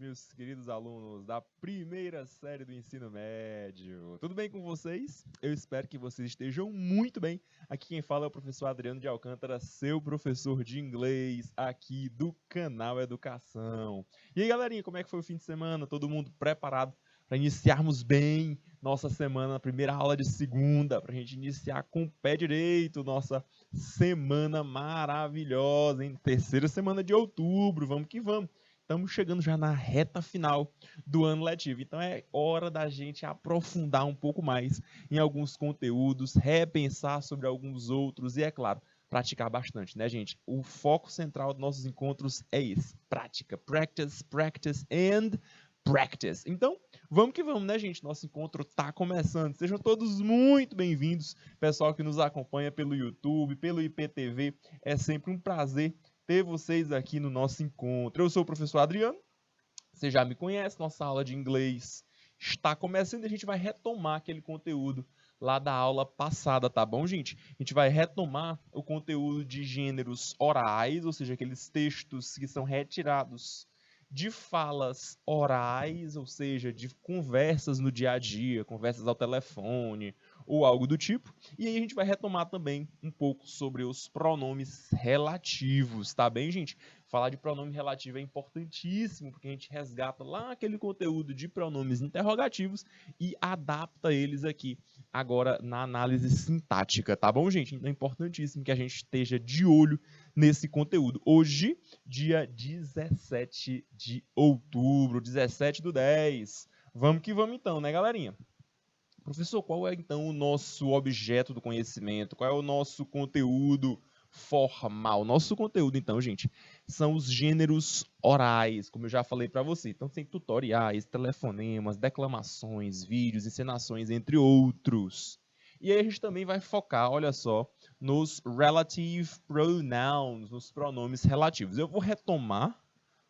meus queridos alunos da primeira série do ensino médio. Tudo bem com vocês? Eu espero que vocês estejam muito bem. Aqui quem fala é o professor Adriano de Alcântara, seu professor de inglês aqui do canal Educação. E aí, galerinha, como é que foi o fim de semana? Todo mundo preparado para iniciarmos bem nossa semana, na primeira aula de segunda, para a gente iniciar com o pé direito nossa semana maravilhosa, hein? Terceira semana de outubro, vamos que vamos. Estamos chegando já na reta final do ano letivo, então é hora da gente aprofundar um pouco mais em alguns conteúdos, repensar sobre alguns outros e, é claro, praticar bastante, né, gente? O foco central dos nossos encontros é esse, prática, practice, practice and practice. Então, vamos que vamos, né, gente? Nosso encontro está começando. Sejam todos muito bem-vindos, pessoal que nos acompanha pelo YouTube, pelo IPTV. É sempre um prazer ter vocês aqui no nosso encontro. Eu sou o professor Adriano, você já me conhece, nossa aula de inglês está começando e a gente vai retomar aquele conteúdo lá da aula passada, tá bom, gente? A gente vai retomar o conteúdo de gêneros orais, ou seja, aqueles textos que são retirados de falas orais, ou seja, de conversas no dia a dia, conversas ao telefone ou algo do tipo. E aí a gente vai retomar também um pouco sobre os pronomes relativos, tá bem, gente? Falar de pronome relativo é importantíssimo, porque a gente resgata lá aquele conteúdo de pronomes interrogativos e adapta eles aqui agora na análise sintática, tá bom, gente? Então é importantíssimo que a gente esteja de olho nesse conteúdo. Hoje, dia 17 de outubro, 17/10. Vamos que vamos então, né, galerinha? Professor, qual é então o nosso objeto do conhecimento? Qual é o nosso conteúdo formal? Nosso conteúdo, então, gente, são os gêneros orais, como eu já falei para você. Então, tem tutoriais, telefonemas, declamações, vídeos, encenações, entre outros. E aí a gente também vai focar, olha só, nos relative pronouns, nos pronomes relativos. Eu vou retomar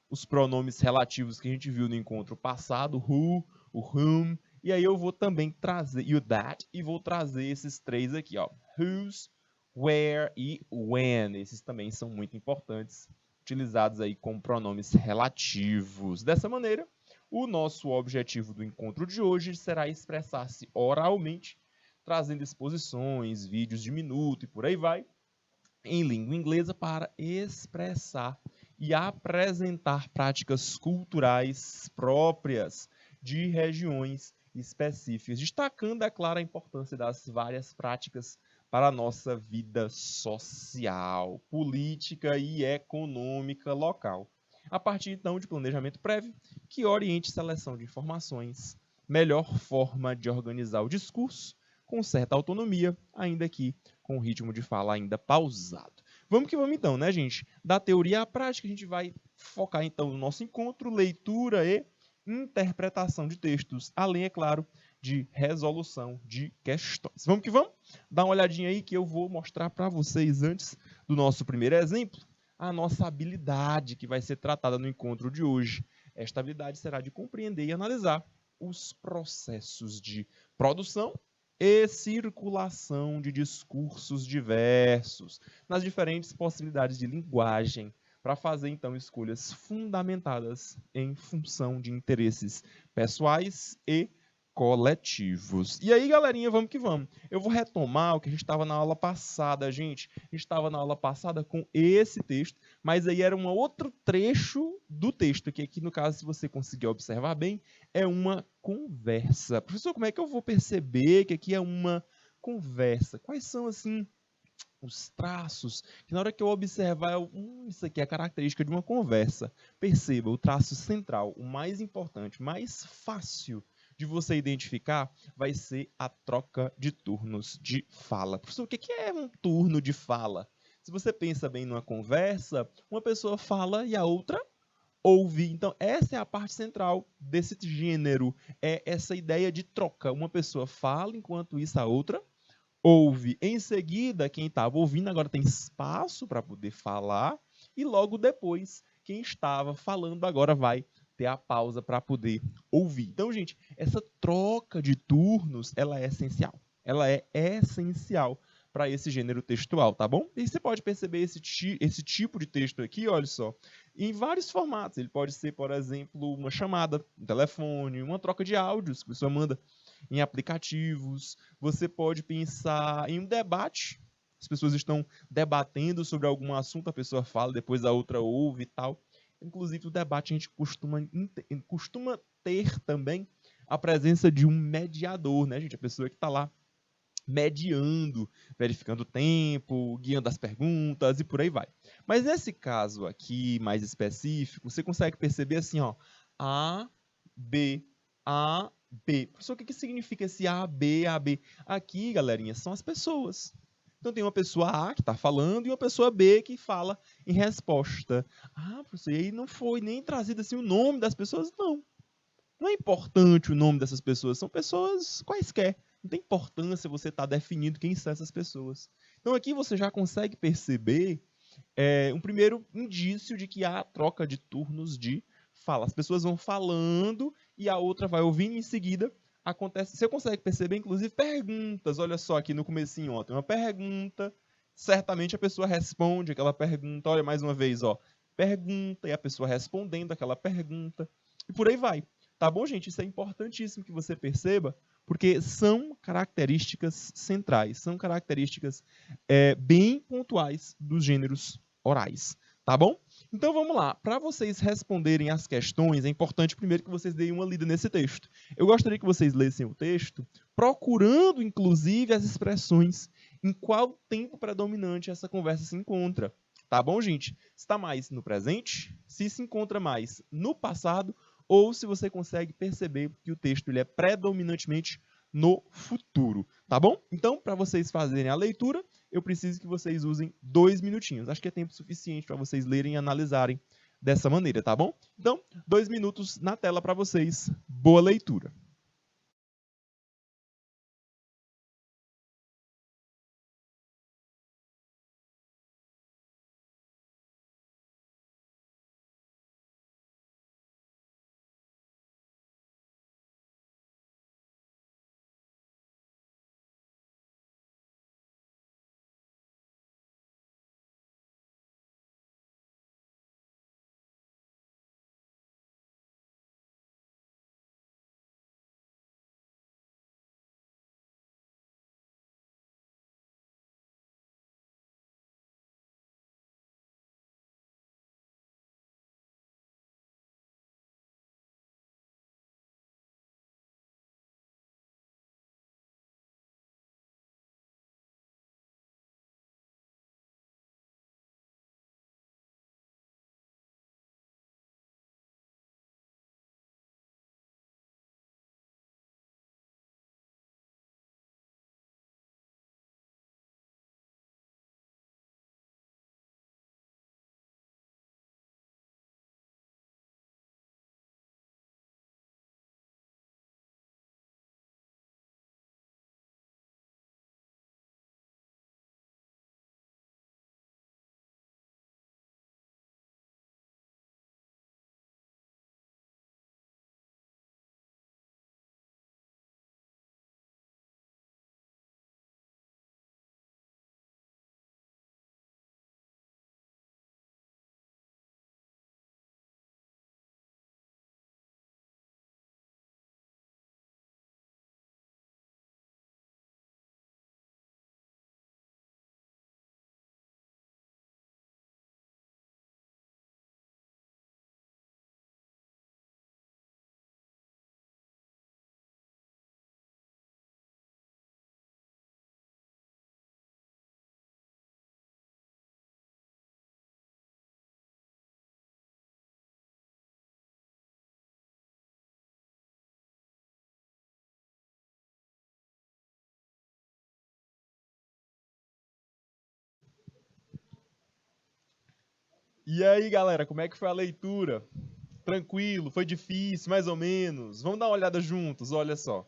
os pronomes relativos que a gente viu no encontro passado, who, o whom, e aí eu vou também trazer, e o that, e vou trazer esses três aqui, ó, whose, where e when. Esses também são muito importantes, utilizados aí como pronomes relativos. Dessa maneira, o nosso objetivo do encontro de hoje será expressar-se oralmente, trazendo exposições, vídeos de minuto e por aí vai, em língua inglesa para expressar e apresentar práticas culturais próprias de regiões específicas, destacando, é claro, a importância das várias práticas para a nossa vida social, política e econômica local. A partir, então, de planejamento prévio que oriente seleção de informações, melhor forma de organizar o discurso, com certa autonomia, ainda que com o ritmo de fala ainda pausado. Vamos que vamos então, né, gente? Da teoria à prática, a gente vai focar então no nosso encontro, leitura e interpretação de textos, além, é claro, de resolução de questões. Vamos que vamos? Dá uma olhadinha aí que eu vou mostrar para vocês, antes do nosso primeiro exemplo, a nossa habilidade que vai ser tratada no encontro de hoje. Esta habilidade será de compreender e analisar os processos de produção e circulação de discursos diversos, nas diferentes possibilidades de linguagem, para fazer, então, escolhas fundamentadas em função de interesses pessoais e coletivos. E aí, galerinha, vamos que vamos. Eu vou retomar o que a gente estava na aula passada, gente. A gente estava na aula passada com esse texto, mas aí era um outro trecho do texto, que aqui, no caso, se você conseguir observar bem, é uma conversa. Professor, como é que eu vou perceber que aqui é uma conversa? Quais são, assim, os traços que na hora que eu observar, isso aqui é a característica de uma conversa. Perceba, o traço central, o mais importante, mais fácil de você identificar, vai ser a troca de turnos de fala. Professor, o que é um turno de fala? Se você pensa bem numa conversa, uma pessoa fala e a outra ouve. Então, essa é a parte central desse gênero, é essa ideia de troca. Uma pessoa fala, enquanto isso a outra ouve. Em seguida, quem estava ouvindo agora tem espaço para poder falar, e logo depois, quem estava falando agora vai ter a pausa para poder ouvir. Então, gente, essa troca de turnos, ela é essencial. Ela é essencial para esse gênero textual, tá bom? E você pode perceber esse tipo de texto aqui, olha só, em vários formatos. Ele pode ser, por exemplo, uma chamada, um telefone, uma troca de áudios que a pessoa manda em aplicativos. Você pode pensar em um debate. As pessoas estão debatendo sobre algum assunto, a pessoa fala, depois a outra ouve e tal. Inclusive, o debate a gente costuma ter também a presença de um mediador, né, gente? A pessoa que está lá mediando, verificando o tempo, guiando as perguntas e por aí vai. Mas nesse caso aqui, mais específico, você consegue perceber assim, ó, A, B, A, B. Professor, o que significa esse A, B, A, B? Aqui, galerinha, são as pessoas. Então tem uma pessoa A que está falando e uma pessoa B que fala em resposta. Ah, professor, e aí não foi nem trazido assim o nome das pessoas? Não. Não é importante o nome dessas pessoas, são pessoas quaisquer. Não tem importância você estar definindo quem são essas pessoas. Então aqui você já consegue perceber um primeiro indício de que há troca de turnos de fala. As pessoas vão falando e a outra vai ouvindo em seguida. Acontece. Você consegue perceber, inclusive, perguntas. Olha só aqui no comecinho, ó, tem uma pergunta. Certamente a pessoa responde aquela pergunta. Olha mais uma vez, ó, pergunta e a pessoa respondendo aquela pergunta. E por aí vai. Tá bom, gente? Isso é importantíssimo que você perceba, porque são características centrais, são características bem pontuais dos gêneros orais. Tá bom? Então vamos lá. Para vocês responderem as questões, é importante primeiro que vocês deem uma lida nesse texto. Eu gostaria que vocês lessem o texto, procurando inclusive as expressões em qual tempo predominante essa conversa se encontra. Tá bom, gente? Se está mais no presente, se encontra mais no passado, ou se você consegue perceber que o texto ele é predominantemente no futuro, tá bom? Então, para vocês fazerem a leitura, eu preciso que vocês usem 2 minutinhos. Acho que é tempo suficiente para vocês lerem e analisarem dessa maneira, tá bom? Então, 2 minutos na tela para vocês. Boa leitura. E aí, galera, como é que foi a leitura? Tranquilo? Foi difícil? Mais ou menos? Vamos dar uma olhada juntos, olha só.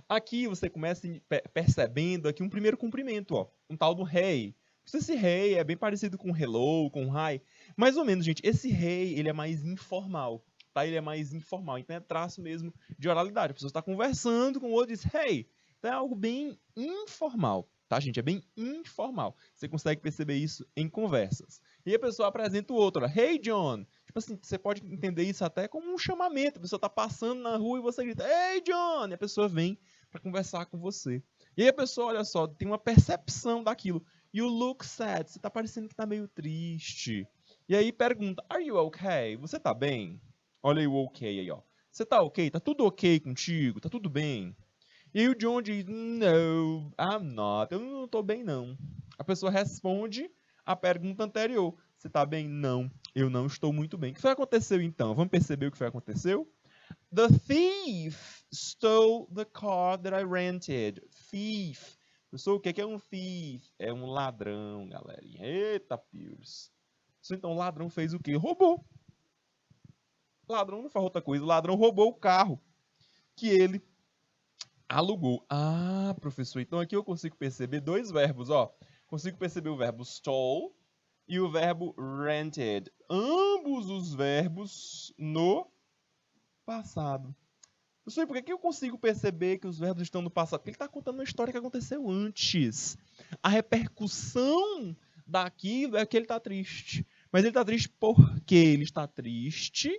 Aqui você começa percebendo aqui um primeiro cumprimento, ó, um tal do hey. Esse hey é bem parecido com hello, com hi. Mais ou menos, gente, esse hey, ele é mais informal, tá? Ele é mais informal, então é traço mesmo de oralidade. A pessoa está conversando com o outro e diz hey. Então é algo bem informal, tá, gente? É bem informal. Você consegue perceber isso em conversas. E a pessoa apresenta o outro, Hey, John! Tipo assim, você pode entender isso até como um chamamento. A pessoa tá passando na rua e você grita, Hey, John! E a pessoa vem para conversar com você. E aí a pessoa, olha só, tem uma percepção daquilo. You look sad. Você tá parecendo que tá meio triste. E aí pergunta, Are you okay? Você tá bem? Olha aí o ok aí, ó. Você tá ok? Tá tudo ok contigo? Tá tudo bem? E aí o John diz, No, I'm not. Eu não tô bem, não. A pessoa responde a pergunta anterior. Você tá bem? Não, eu não estou muito bem. O que foi que aconteceu então? Vamos perceber o que foi que aconteceu? The thief stole the car that I rented. Thief. Pessoal, o que é um thief? É um ladrão, galerinha. Eita, Piers. Então o ladrão fez o quê? Roubou. O ladrão não faz outra coisa. O ladrão roubou o carro que ele alugou. Ah, professor, então aqui eu consigo perceber dois verbos, ó. Consigo perceber o verbo stole e o verbo rented. Ambos os verbos no passado. Professor, por que eu consigo perceber que os verbos estão no passado? Porque ele está contando uma história que aconteceu antes. A repercussão daquilo é que ele está triste. Mas ele está triste por quê? Ele está triste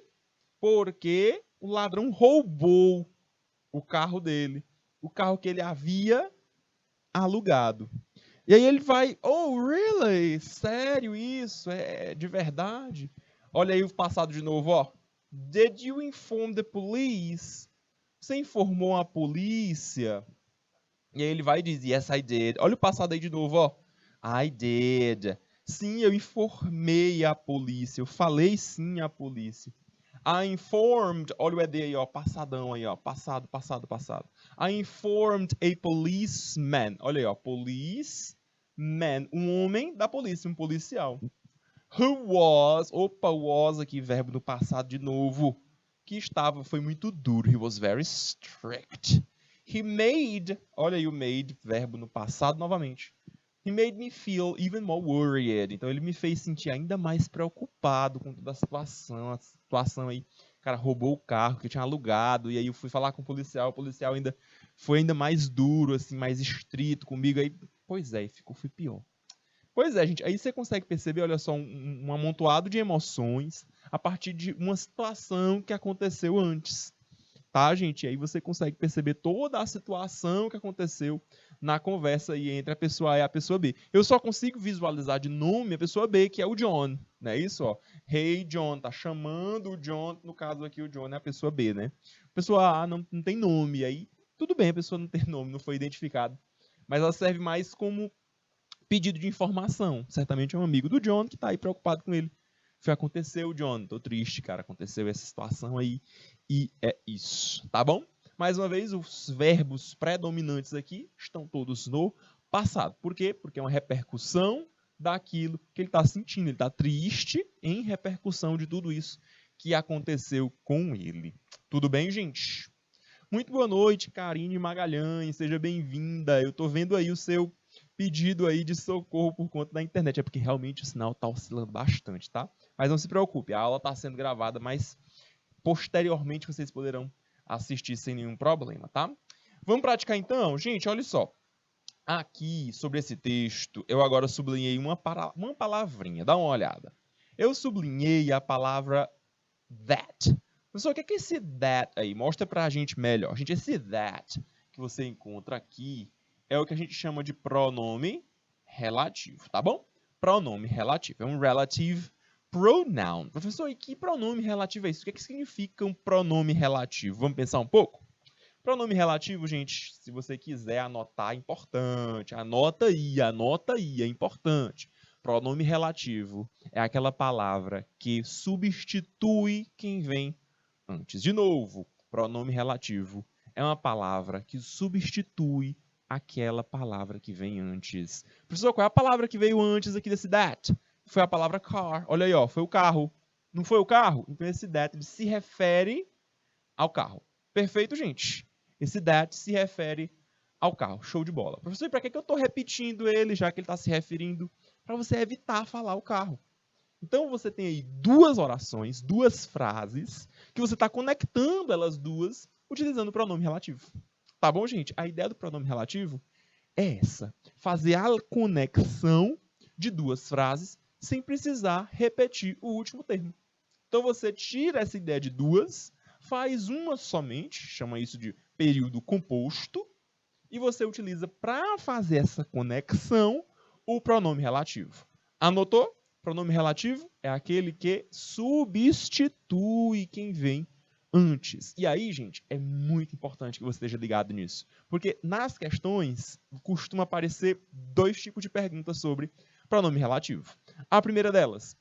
porque o ladrão roubou o carro dele. O carro que ele havia alugado. E aí ele vai, oh, really? Sério isso? É de verdade? Olha aí o passado de novo, ó. Did you inform the police? Você informou a polícia? E aí ele vai e diz, yes, I did. Olha o passado aí de novo, ó. I did. Sim, eu informei a polícia. Eu falei sim à polícia. I informed, olha o ED aí, ó, passadão aí, ó, passado. I informed a policeman, olha aí, ó, policeman, um homem da polícia, um policial. Who was, was aqui, verbo no passado de novo, que foi muito duro, he was very strict. He made, olha aí o made, verbo no passado novamente. He made me feel even more worried. Então ele me fez sentir ainda mais preocupado com toda a situação aí. O cara roubou o carro que eu tinha alugado, e aí eu fui falar com o policial ainda foi ainda mais duro, assim, mais estrito comigo. Aí, pois é, foi pior. Pois é, gente, aí você consegue perceber, olha só, um amontoado de emoções a partir de uma situação que aconteceu antes. Tá, gente? E aí você consegue perceber toda a situação que aconteceu na conversa aí entre a pessoa A e a pessoa B. Eu só consigo visualizar de nome a pessoa B, que é o John, não é isso? Ó? Hey, John, tá chamando o John, no caso aqui o John é a pessoa B, né? A pessoa A não tem nome, aí tudo bem, a pessoa não tem nome, não foi identificada, mas ela serve mais como pedido de informação. Certamente é um amigo do John que tá aí preocupado com ele. Aconteceu, John, tô triste, cara, aconteceu essa situação aí, e é isso, tá bom? Mais uma vez, os verbos predominantes aqui estão todos no passado. Por quê? Porque é uma repercussão daquilo que ele está sentindo. Ele está triste em repercussão de tudo isso que aconteceu com ele. Tudo bem, gente? Muito boa noite, Karine Magalhães, seja bem-vinda. Eu tô vendo aí o seu pedido aí de socorro por conta da internet. É porque realmente o sinal está oscilando bastante, tá? Mas não se preocupe, a aula está sendo gravada, mas posteriormente vocês poderão assistir sem nenhum problema, tá? Vamos praticar então? Gente, olha só. Aqui, sobre esse texto, eu agora sublinhei uma palavrinha. Dá uma olhada. Eu sublinhei a palavra that. Pessoal, o que é esse that aí? Mostra pra gente melhor. Gente, esse that que você encontra aqui é o que a gente chama de pronome relativo, tá bom? Pronome relativo. É um relative pronoun. Professor, e que pronome relativo é isso? O que significa um pronome relativo? Vamos pensar um pouco? Pronome relativo, gente, se você quiser anotar, é importante. Anota aí, é importante. Pronome relativo é aquela palavra que substitui quem vem antes. De novo, pronome relativo é uma palavra que substitui aquela palavra que vem antes. Professor, qual é a palavra que veio antes aqui desse that? Foi a palavra car. Olha aí, ó, foi o carro. Não foi o carro? Então esse that se refere ao carro. Perfeito, gente? Esse that se refere ao carro. Show de bola. Professor, para que eu estou repetindo ele, já que ele está se referindo? Para você evitar falar o carro. Então você tem aí duas orações, duas frases, que você está conectando elas duas utilizando o pronome relativo. Tá bom, gente? A ideia do pronome relativo é essa. Fazer a conexão de duas frases sem precisar repetir o último termo. Então você tira essa ideia de duas, faz uma somente, chama isso de período composto, e você utiliza para fazer essa conexão o pronome relativo. Anotou? Pronome relativo é aquele que substitui quem vem antes. E aí, gente, é muito importante que você esteja ligado nisso. Porque nas questões costuma aparecer dois tipos de perguntas sobre pronome relativo. A primeira delas,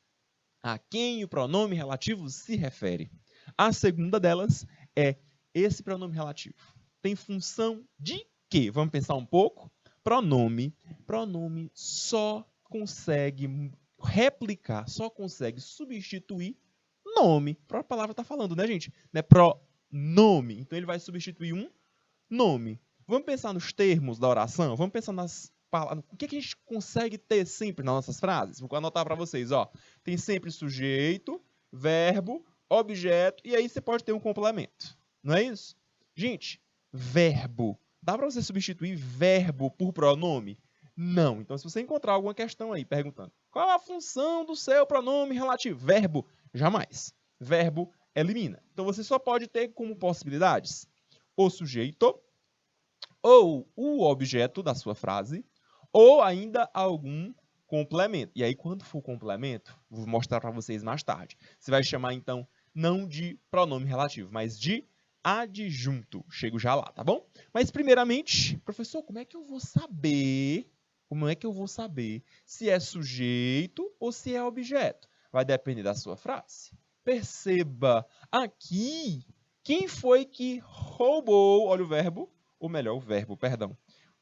a quem o pronome relativo se refere. A segunda delas é esse pronome relativo tem função de quê? Vamos pensar um pouco? Pronome só consegue replicar, só consegue substituir nome. A própria palavra está falando, né, gente? Não é pronome. Então, ele vai substituir um nome. Vamos pensar nos termos da oração? Vamos pensar nas palavras. O que a gente consegue ter sempre nas nossas frases? Vou anotar para vocês. Ó. Tem sempre sujeito, verbo, objeto, e aí você pode ter um complemento. Não é isso? Gente, verbo. Dá para você substituir verbo por pronome? Não. Então, se você encontrar alguma questão aí perguntando qual a função do seu pronome relativo? Verbo, jamais. Verbo elimina. Então, você só pode ter como possibilidades o sujeito, ou o objeto da sua frase, ou ainda algum complemento. E aí, quando for complemento, vou mostrar para vocês mais tarde. Você vai chamar, então, não de pronome relativo, mas de adjunto. Chego já lá, tá bom? Mas, primeiramente, professor, como é que eu vou saber se é sujeito ou se é objeto? Vai depender da sua frase. Perceba, aqui, quem foi que roubou, olha o verbo, ou melhor, o verbo, perdão.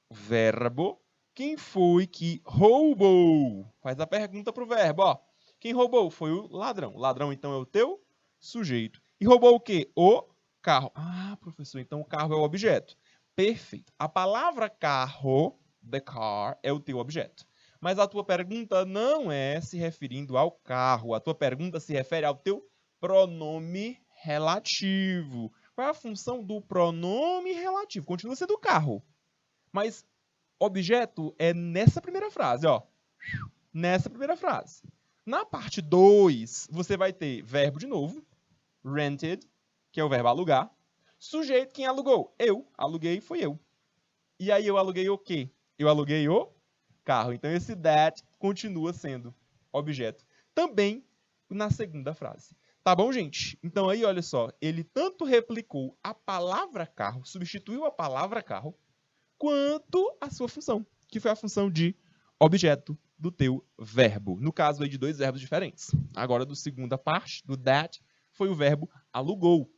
O verbo, quem foi que roubou? Faz a pergunta para o verbo, ó. Quem roubou? Foi o ladrão. O ladrão, então, é o teu sujeito. E roubou o quê? O carro. Ah, professor, então o carro é o objeto. Perfeito. A palavra carro, the car, é o teu objeto. Mas a tua pergunta não é se referindo ao carro. A tua pergunta se refere ao teu pronome relativo. Qual é a função do pronome relativo? Continua sendo o carro. Mas objeto é nessa primeira frase, ó. Nessa primeira frase. Na parte 2, você vai ter verbo de novo, rented, que é o verbo alugar. Sujeito, quem alugou? Eu. Aluguei, foi eu. E aí eu aluguei o quê? Eu aluguei o carro. Então esse that continua sendo objeto. Também na segunda frase. Tá bom, gente? Então aí, olha só. Ele tanto replicou a palavra carro, substituiu a palavra carro, quanto a sua função, que foi a função de objeto do teu verbo. No caso aí de dois verbos diferentes. Agora, do segunda parte, do that, foi o verbo alugou.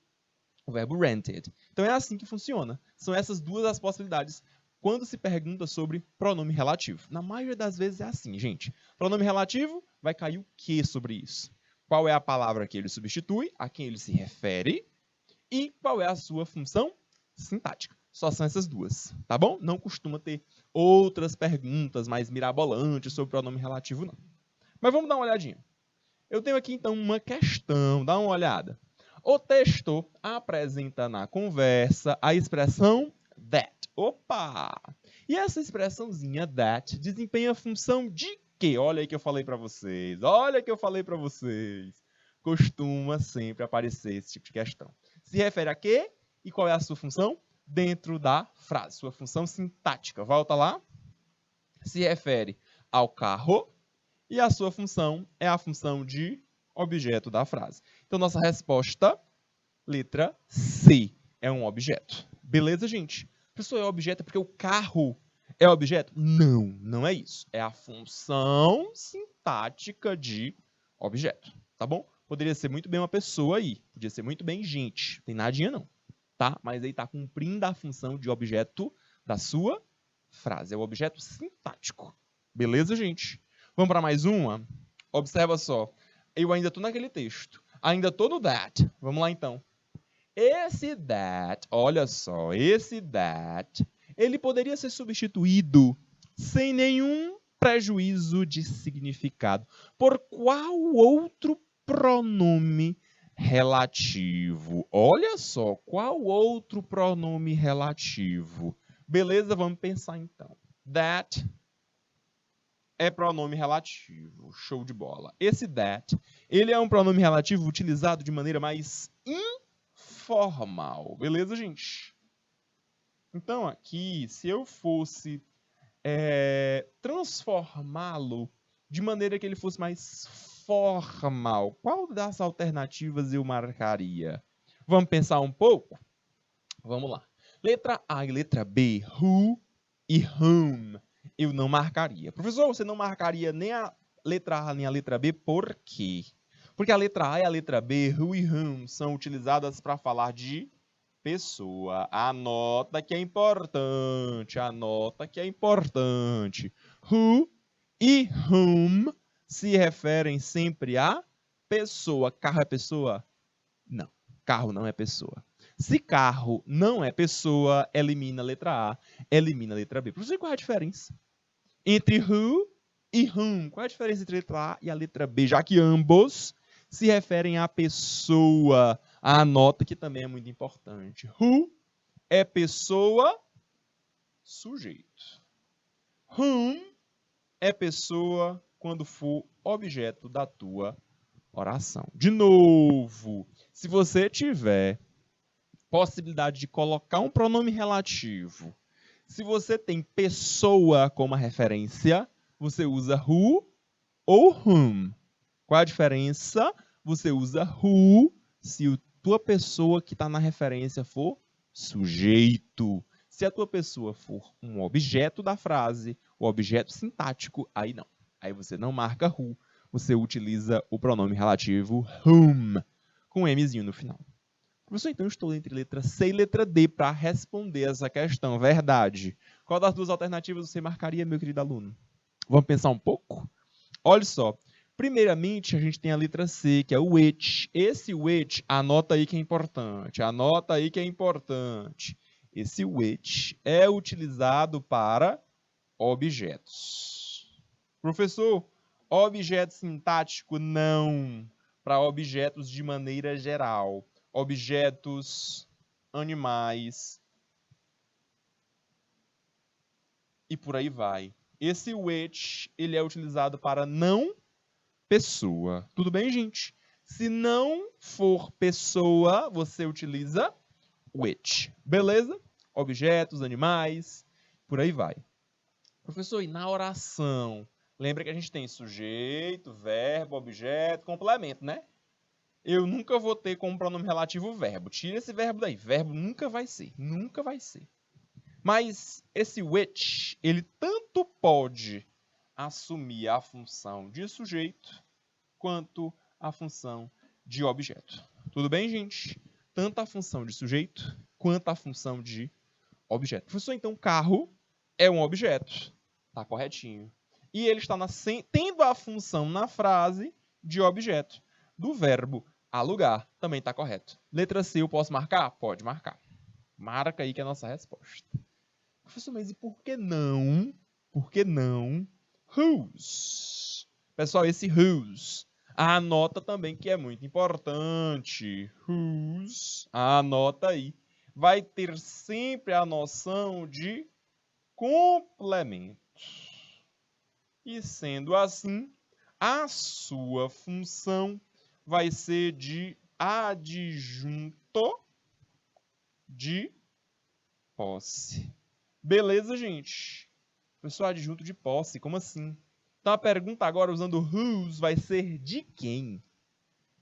O verbo rented. Então, é assim que funciona. São essas duas as possibilidades quando se pergunta sobre pronome relativo. Na maioria das vezes é assim, gente. Pronome relativo, vai cair o que sobre isso? Qual é a palavra que ele substitui, a quem ele se refere, e qual é a sua função sintática. Só são essas duas, tá bom? Não costuma ter outras perguntas mais mirabolantes sobre pronome relativo, não. Mas vamos dar uma olhadinha. Eu tenho aqui, então, uma questão. Dá uma olhada. O texto apresenta na conversa a expressão that. Opa! E essa expressãozinha that desempenha a função de quê? Olha aí que eu falei para vocês. Olha que eu falei para vocês. Costuma sempre aparecer esse tipo de questão. Se refere a quê? E qual é a sua função? Dentro da frase. Sua função sintática. Volta lá. Se refere ao carro. E a sua função é a função de objeto da frase. Então, nossa resposta, letra C, é um objeto. Beleza, gente? Professor, é objeto porque o carro é objeto? Não, não é isso. É a função sintática de objeto, tá bom? Poderia ser muito bem uma pessoa aí, podia ser muito bem gente, tem nadinha não, tá? Mas aí tá cumprindo a função de objeto da sua frase, é o objeto sintático. Beleza, gente? Vamos para mais uma? Observa só. Eu ainda estou naquele texto. Ainda estou no that. Vamos lá, então. Esse that, olha só, esse that, ele poderia ser substituído sem nenhum prejuízo de significado. Por qual outro pronome relativo? Olha só, qual outro pronome relativo? Beleza, vamos pensar, então. That é pronome relativo. Show de bola. Esse that, ele é um pronome relativo utilizado de maneira mais informal. Beleza, gente? Então, aqui, se eu fosse transformá-lo de maneira que ele fosse mais formal, qual das alternativas eu marcaria? Vamos pensar um pouco? Vamos lá. Letra A e letra B, who e whom, eu não marcaria. Professor, você não marcaria nem a letra A nem a letra B, por quê? Porque a letra A e a letra B, who e whom, são utilizadas para falar de pessoa. Anota que é importante, anota que é importante. Who e whom se referem sempre a pessoa. Carro é pessoa? Não, carro não é pessoa. Se carro não é pessoa, elimina a letra A, elimina a letra B. Professor, qual é a diferença entre who e whom? Qual é a diferença entre a letra A e a letra B? Já que ambos se referem à pessoa. Anota que também é muito importante. Who é pessoa, sujeito. Whom é pessoa quando for objeto da tua oração. De novo, se você tiver possibilidade de colocar um pronome relativo, se você tem pessoa como referência, você usa who ou whom. Qual a diferença? Você usa who se a tua pessoa que está na referência for sujeito. Se a tua pessoa for um objeto da frase, o objeto sintático, aí não. Aí você não marca who, você utiliza o pronome relativo whom, com mzinho no final. Professor, então eu estou entre letra C e letra D para responder essa questão. Verdade. Qual das duas alternativas você marcaria, meu querido aluno? Vamos pensar um pouco? Olha só. Primeiramente, a gente tem a letra C, que é o which. Esse which, anota aí que é importante. Anota aí que é importante. Esse which é utilizado para objetos. Professor, objeto sintático não. Para objetos de maneira geral. Objetos, animais e por aí vai. Esse which, ele é utilizado para não pessoa. Tudo bem, gente? Se não for pessoa, você utiliza which. Beleza? Objetos, animais, por aí vai. Professor, e na oração? Lembra que a gente tem sujeito, verbo, objeto, complemento, né? Eu nunca vou ter como pronome relativo o verbo. Tira esse verbo daí. Verbo nunca vai ser. Nunca vai ser. Mas esse which, ele tanto pode assumir a função de sujeito quanto a função de objeto. Tudo bem, gente? Tanto a função de sujeito quanto a função de objeto. Professor, então carro é um objeto. Tá corretinho. E ele está tendo a função na frase de objeto. Do verbo alugar, também está correto. Letra C, eu posso marcar? Pode marcar. Marca aí que é a nossa resposta. Professor, mas e por que não? Por que não? Whose. Pessoal, esse whose, anota também que é muito importante. Whose, anota aí. Vai ter sempre a noção de complemento. E sendo assim, a sua função vai ser de adjunto de posse. Beleza, gente? Pessoal, adjunto de posse, como assim? Então a pergunta agora usando whose vai ser de quem?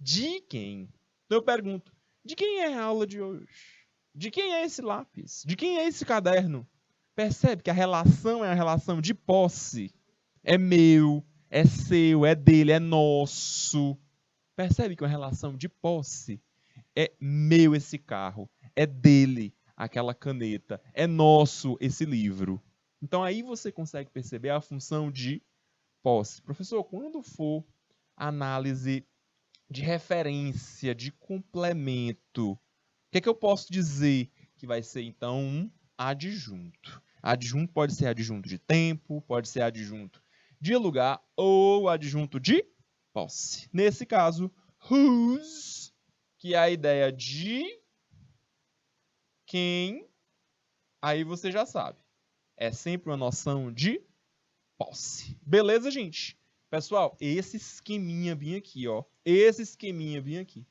De quem? Então eu pergunto, de quem é a aula de hoje? De quem é esse lápis? De quem é esse caderno? Percebe que a relação é a relação de posse. É meu, é seu, é dele, é nosso. Percebe que uma relação de posse é meu esse carro, é dele aquela caneta, é nosso esse livro. Então aí você consegue perceber a função de posse. Professor, quando for análise de referência, de complemento, o que é que eu posso dizer que vai ser então um adjunto? Adjunto pode ser adjunto de tempo, pode ser adjunto de lugar ou adjunto de posse. Nesse caso, whose, que é a ideia de quem, aí você já sabe. é sempre uma noção de posse. Beleza, gente? Pessoal, esse esqueminha bem aqui, ó. Esse esqueminha bem aqui.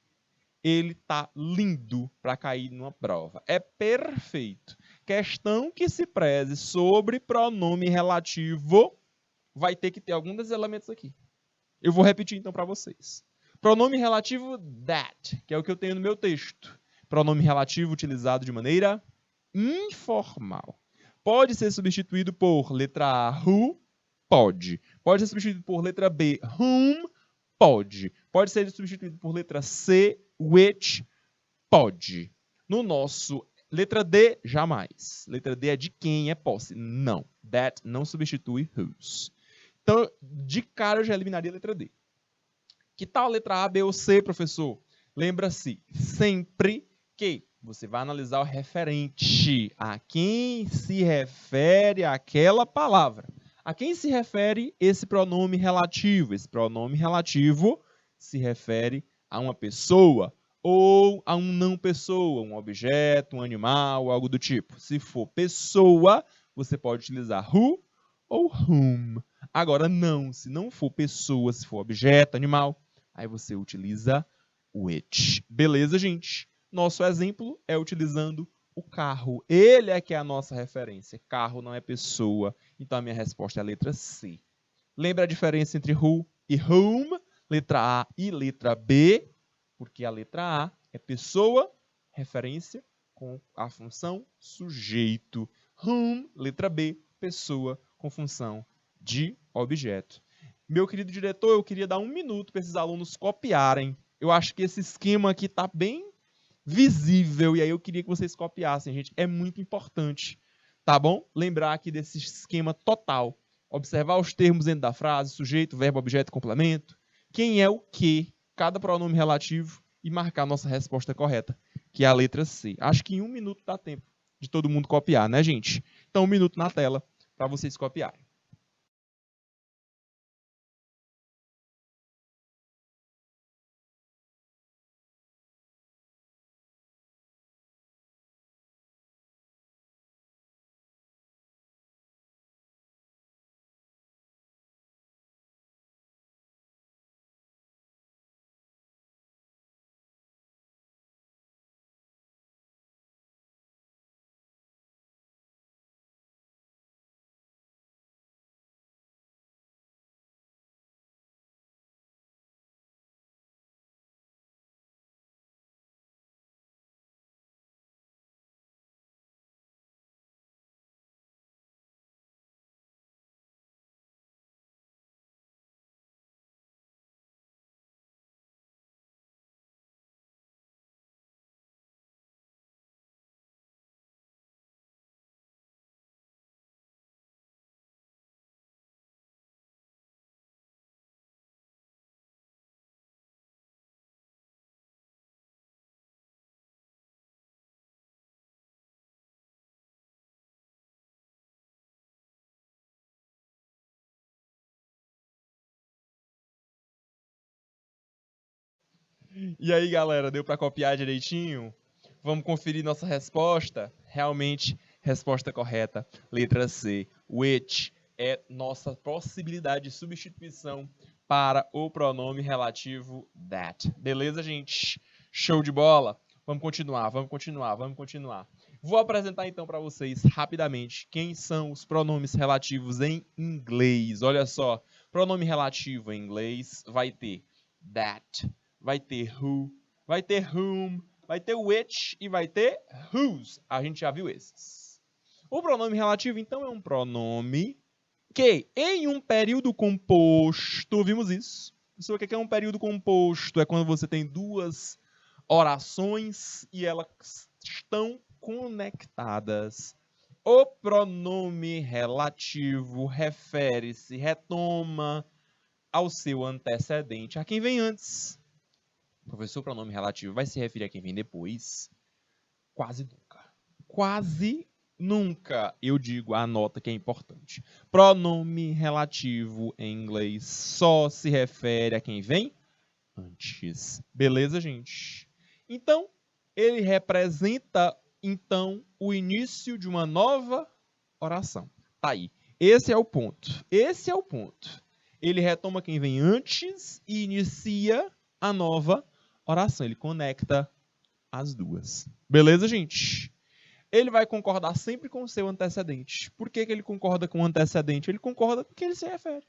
Ele tá lindo para cair numa prova. É perfeito. Questão que se preze sobre pronome relativo vai ter que ter algum desses elementos aqui. Eu vou repetir então para vocês. Pronome relativo that, que é o que eu tenho no meu texto. Pronome relativo utilizado de maneira informal. Pode ser substituído por letra A, who? Pode. Pode ser substituído por letra B, whom? Pode. Pode ser substituído por letra C, which? Pode. No nosso letra D, jamais. Letra D é de quem é posse. Não. That não substitui whose. Então, de cara eu já eliminaria a letra D. Que tal a letra A, B ou C, professor? Lembra-se sempre que você vai analisar o referente. A quem se refere aquela palavra. A quem se refere esse pronome relativo? Esse pronome relativo se refere a uma pessoa ou a um não pessoa, um objeto, um animal, algo do tipo. Se for pessoa, você pode utilizar who ou whom. Agora não, se não for pessoa, se for objeto, animal, aí você utiliza which. Beleza, gente? Nosso exemplo é utilizando o carro. Ele é que é a nossa referência. Carro não é pessoa. Então a minha resposta é a letra C. Lembra a diferença entre who e whom? Letra A e letra B. Porque a letra A é pessoa, referência, com a função sujeito. Whom, letra B, pessoa, com função de objeto. Meu querido diretor, eu queria dar 1 minuto para esses alunos copiarem. Eu acho que esse esquema aqui está bem visível, e aí eu queria que vocês copiassem, gente. É muito importante, tá bom? Lembrar aqui desse esquema total. Observar os termos dentro da frase, sujeito, verbo, objeto, complemento. Quem é o que, cada pronome relativo, e marcar a nossa resposta correta, que é a letra C. Acho que em 1 minuto dá tempo de todo mundo copiar, né, gente? Então, 1 minuto na tela para vocês copiarem. E aí, galera, deu para copiar direitinho? Vamos conferir nossa resposta? Realmente, resposta correta, letra C. Which é nossa possibilidade de substituição para o pronome relativo that. Beleza, gente? Show de bola? Vamos continuar, vamos continuar, vamos continuar. Vou apresentar então para vocês rapidamente quem são os pronomes relativos em inglês. Olha só, pronome relativo em inglês vai ter that, vai ter who, vai ter whom, vai ter which e vai ter whose. A gente já viu esses. O pronome relativo, então, é um pronome que, em um período composto, vimos isso. O que é um período composto? É quando você tem duas orações e elas estão conectadas. O pronome relativo refere-se, retoma ao seu antecedente, a quem vem antes. Professor, pronome relativo vai se referir a quem vem depois? Quase nunca. Quase nunca. Eu digo, anota que é importante. Pronome relativo em inglês só se refere a quem vem antes. Beleza, gente? Então, ele representa, então, o início de uma nova oração. Tá aí. Esse é o ponto. Esse é o ponto. Ele retoma quem vem antes e inicia a nova oração. Ele conecta as duas. Beleza, gente? Ele vai concordar sempre com o seu antecedente. Por que ele concorda com o antecedente? Ele concorda com quem ele se refere.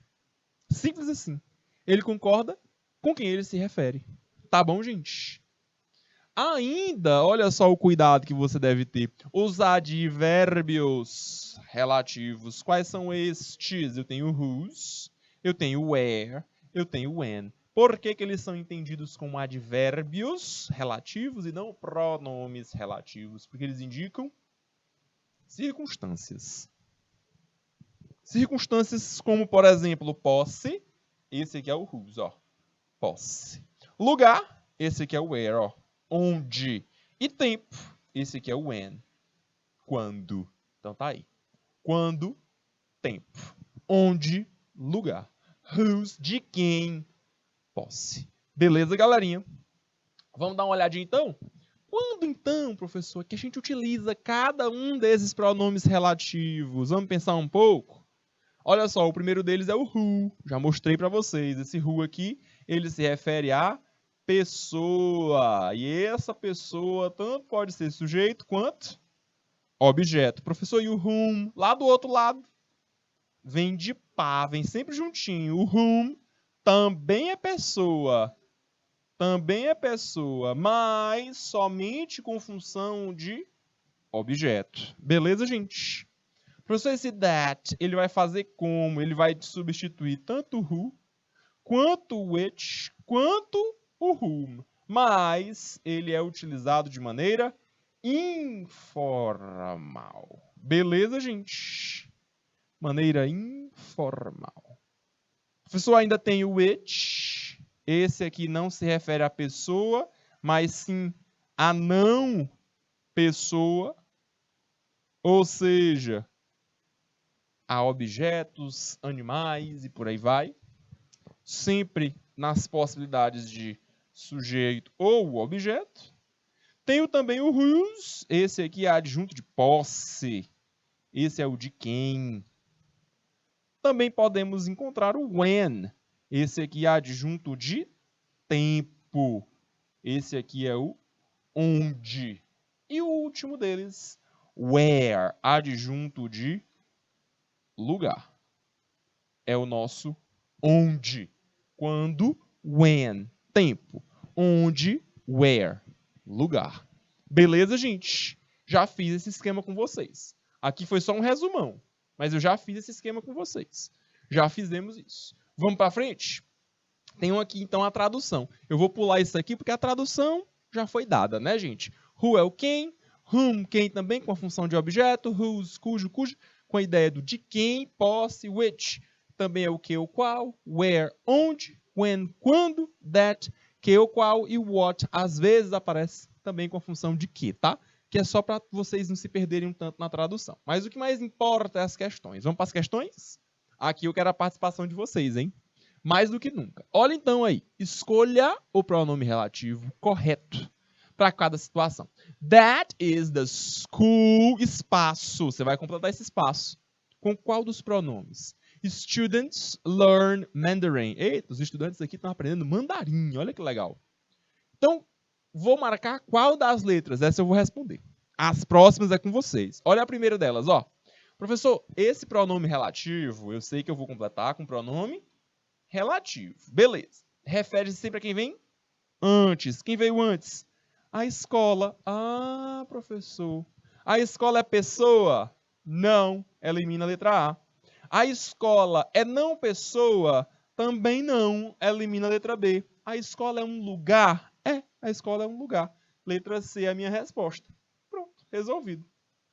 Simples assim. Ele concorda com quem ele se refere. Tá bom, gente? Ainda, olha só o cuidado que você deve ter. Os advérbios relativos. Quais são estes? Eu tenho whose, eu tenho where, eu tenho when. Por que eles são entendidos como advérbios relativos e não pronomes relativos? Porque eles indicam circunstâncias. Circunstâncias como, por exemplo, posse. Esse aqui é o whose, ó. Posse. Lugar. Esse aqui é o where, ó. Onde. E tempo. Esse aqui é o when. Quando. Então tá aí. Quando, tempo. Onde, lugar. Whose, de quem, posse. Beleza, galerinha? Vamos dar uma olhadinha então? Quando então, professor, que a gente utiliza cada um desses pronomes relativos? Vamos pensar um pouco? Olha só, o primeiro deles é o who. Já mostrei para vocês. Esse who aqui, ele se refere a pessoa. E essa pessoa tanto pode ser sujeito quanto objeto. Professor, e o whom? Lá do outro lado. Vem de par, vem sempre juntinho. O whom também é pessoa. Também é pessoa, mas somente com função de objeto. Beleza, gente? Professor, esse that, ele vai fazer como? Ele vai substituir tanto o who, quanto o which, quanto o whom. Mas ele é utilizado de maneira informal. Beleza, gente? Maneira informal. Professor, ainda tem o which. Esse aqui não se refere à pessoa, mas sim a não pessoa. Ou seja, a objetos, animais e por aí vai. Sempre nas possibilidades de sujeito ou objeto. Tenho também o whose. Esse aqui é adjunto de posse. Esse é o de quem. Também podemos encontrar o when. Esse aqui é adjunto de tempo. Esse aqui é o onde. E o último deles, where, adjunto de lugar. É o nosso onde. Quando, when, tempo. Onde, where, lugar. Beleza, gente? Já fiz esse esquema com vocês. Aqui foi só um resumão, mas eu já fiz esse esquema com vocês. Já fizemos isso. Vamos para frente? Tem aqui, então, a tradução. Eu vou pular isso aqui porque a tradução já foi dada, né, gente? Who é o quem, whom, quem também com a função de objeto, whose, cujo, com a ideia do de quem, posse, which, também é o que, o qual, where, onde, when, quando, that, que, o qual e what, às vezes aparece também com a função de que, tá? Que é só para vocês não se perderem um tanto na tradução. Mas o que mais importa é as questões. Vamos para as questões? Aqui eu quero a participação de vocês, hein? Mais do que nunca. Olha então aí. Escolha o pronome relativo correto para cada situação. That is the school, espaço. Você vai completar esse espaço. Com qual dos pronomes? Students learn Mandarin. Eita, os estudantes aqui estão aprendendo mandarim. Olha que legal. Então, vou marcar qual das letras. Essa eu vou responder. As próximas é com vocês. Olha a primeira delas, ó. Professor, esse pronome relativo, eu sei que eu vou completar com pronome relativo. Beleza. Refere-se sempre a quem vem antes. Quem veio antes? A escola. Ah, professor. A escola é pessoa? Não. Elimina a letra A. A escola é não pessoa? Também não. Elimina a letra B. A escola é um lugar? É, a escola é um lugar. Letra C é a minha resposta. Pronto, resolvido.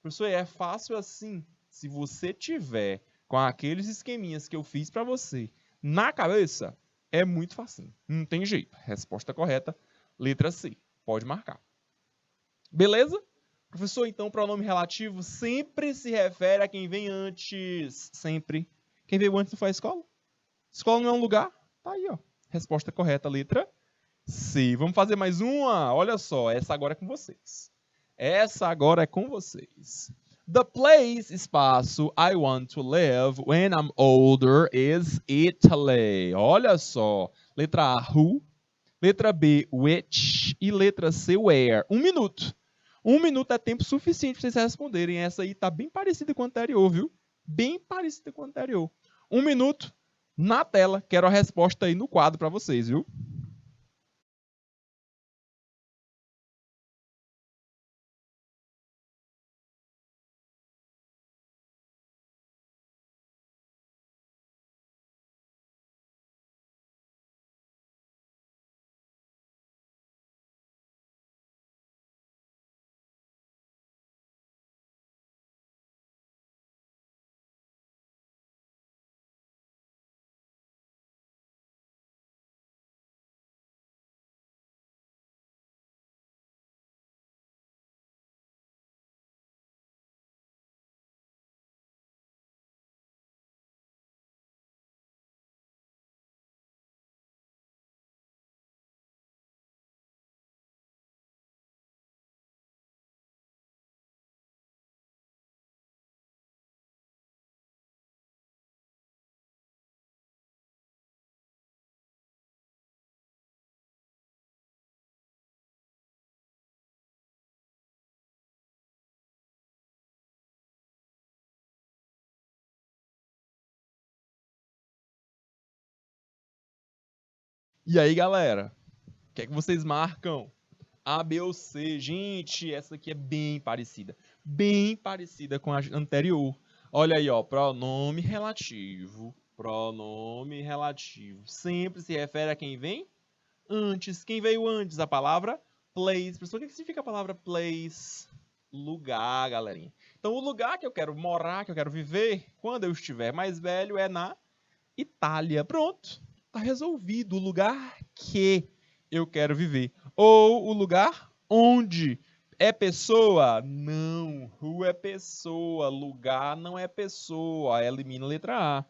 Professor, é fácil assim. Se você tiver com aqueles esqueminhas que eu fiz para você na cabeça, é muito fácil. Não tem jeito. Resposta correta, letra C. Pode marcar. Beleza? Professor, então o pronome relativo sempre se refere a quem vem antes. Sempre. Quem veio antes não foi a escola? Escola não é um lugar? Tá aí, ó. Resposta correta, letra C. Vamos fazer mais uma? Olha só, essa agora é com vocês. Essa agora é com vocês. The place, espaço, I want to live when I'm older is Italy. Olha só. Letra A, who. Letra B, which. E letra C, where. 1 minuto. 1 minuto é tempo suficiente para vocês responderem. Essa aí tá bem parecida com a anterior, viu? Bem parecida com a anterior. 1 minuto na tela. Quero a resposta aí no quadro para vocês, viu? E aí, galera? O que é que vocês marcam? A, B ou C? Gente, essa aqui é bem parecida. Bem parecida com a anterior. Olha aí, ó. Pronome relativo. Pronome relativo. Sempre se refere a quem vem antes. Quem veio antes? A palavra place. Professor, o que significa a palavra place? Lugar, galerinha. Então, o lugar que eu quero morar, que eu quero viver, quando eu estiver mais velho, é na Itália. Pronto. Tá resolvido. O lugar que eu quero viver. Ou o lugar onde. É pessoa? Não. Who é pessoa. Lugar não é pessoa. Elimina a letra A.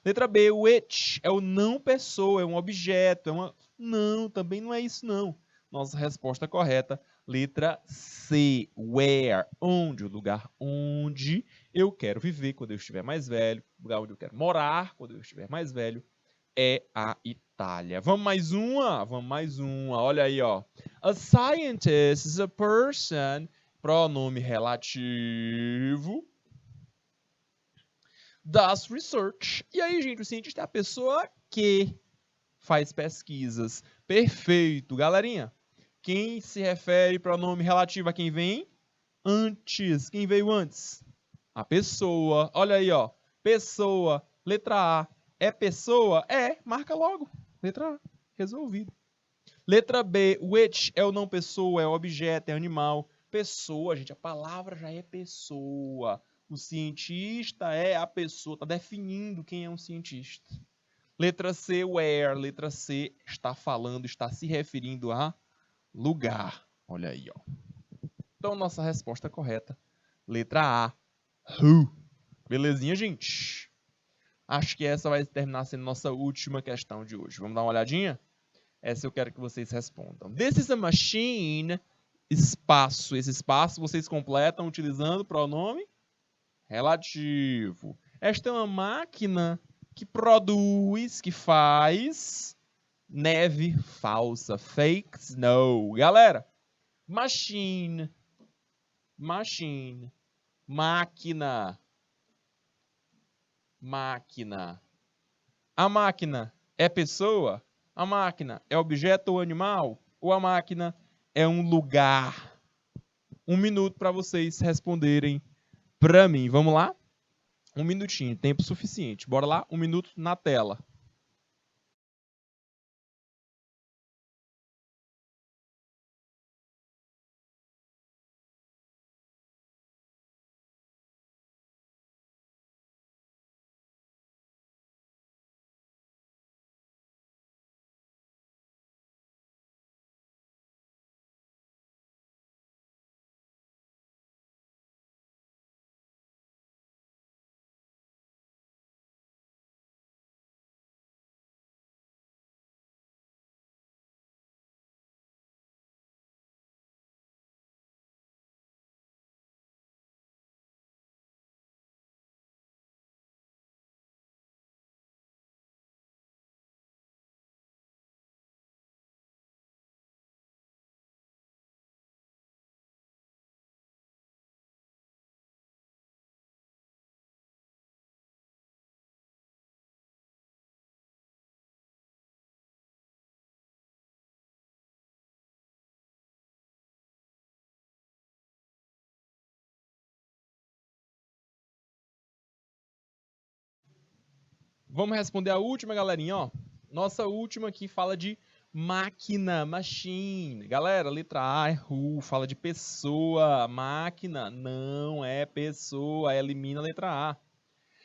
Letra B, which é o não pessoa, é um objeto, é uma... Não, também não é isso não. Nossa resposta correta, letra C, where, onde, o lugar onde eu quero viver quando eu estiver mais velho, o lugar onde eu quero morar quando eu estiver mais velho, é a Itália. Vamos mais uma? Vamos mais uma. Olha aí, ó. A scientist is a person, pronome relativo, does research. E aí, gente, o cientista é a pessoa que faz pesquisas. Perfeito. Galerinha, quem se refere pronome relativo a quem vem antes? Quem veio antes? A pessoa. Olha aí, ó. Pessoa. Letra A. É pessoa? É. Marca logo. Letra A. Resolvido. Letra B. Which é o não pessoa, é o objeto, é animal. Pessoa, gente. A palavra já é pessoa. O cientista é a pessoa. Está definindo quem é um cientista. Letra C. Where. Letra C está falando, está se referindo a lugar. Olha aí, ó. Então, nossa resposta correta. Letra A. Who. Belezinha, gente? Acho que essa vai terminar sendo nossa última questão de hoje. Vamos dar uma olhadinha? Essa eu quero que vocês respondam. This is a machine. Espaço. Esse espaço vocês completam utilizando o pronome relativo. Esta é uma máquina que produz, que faz neve falsa. Fake snow. Galera, machine. Machine. Máquina. Máquina. A máquina é pessoa? A máquina é objeto ou animal? Ou a máquina é um lugar? 1 minuto para vocês responderem para mim. Vamos lá? 1 minutinho, tempo suficiente. Bora lá? 1 minuto na tela. Vamos responder a última, galerinha, ó. Nossa última aqui fala de máquina, machine. Galera, letra A é who, fala de pessoa. Máquina não é pessoa, elimina a letra A.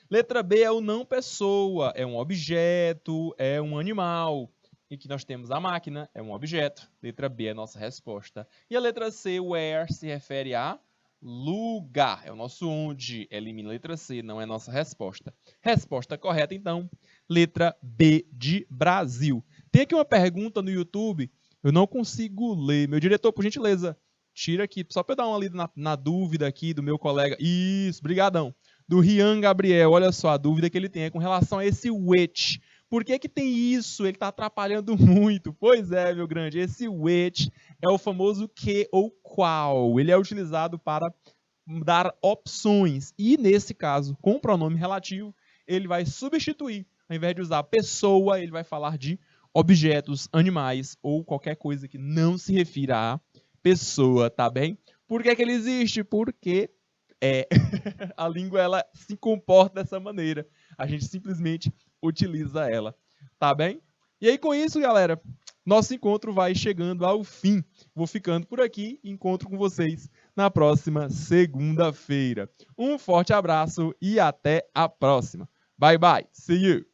Letra B é o não pessoa, é um objeto, é um animal. E aqui nós temos a máquina, é um objeto. Letra B é a nossa resposta. E a letra C, where, se refere a lugar. É o nosso onde. Elimina a letra C, não é nossa resposta. Resposta correta, então, letra B de Brasil. Tem aqui uma pergunta no YouTube, eu não consigo ler. Meu diretor, por gentileza, tira aqui, só para eu dar uma lida na dúvida aqui do meu colega. Isso, brigadão. Do Rian Gabriel, olha só a dúvida que ele tem é com relação a esse which. Por que que tem isso? Ele está atrapalhando muito. Pois é, meu grande, esse which é o famoso que ou qual. Ele é utilizado para dar opções. E, nesse caso, com o pronome relativo, ele vai substituir. Ao invés de usar pessoa, ele vai falar de objetos, animais ou qualquer coisa que não se refira a pessoa, tá bem? Por que que ele existe? Porque a língua ela se comporta dessa maneira. A gente simplesmente utiliza ela, tá bem? E aí, com isso, galera, nosso encontro vai chegando ao fim. Vou ficando por aqui e encontro com vocês na próxima segunda-feira. Um forte abraço e até a próxima. Bye, bye. See you.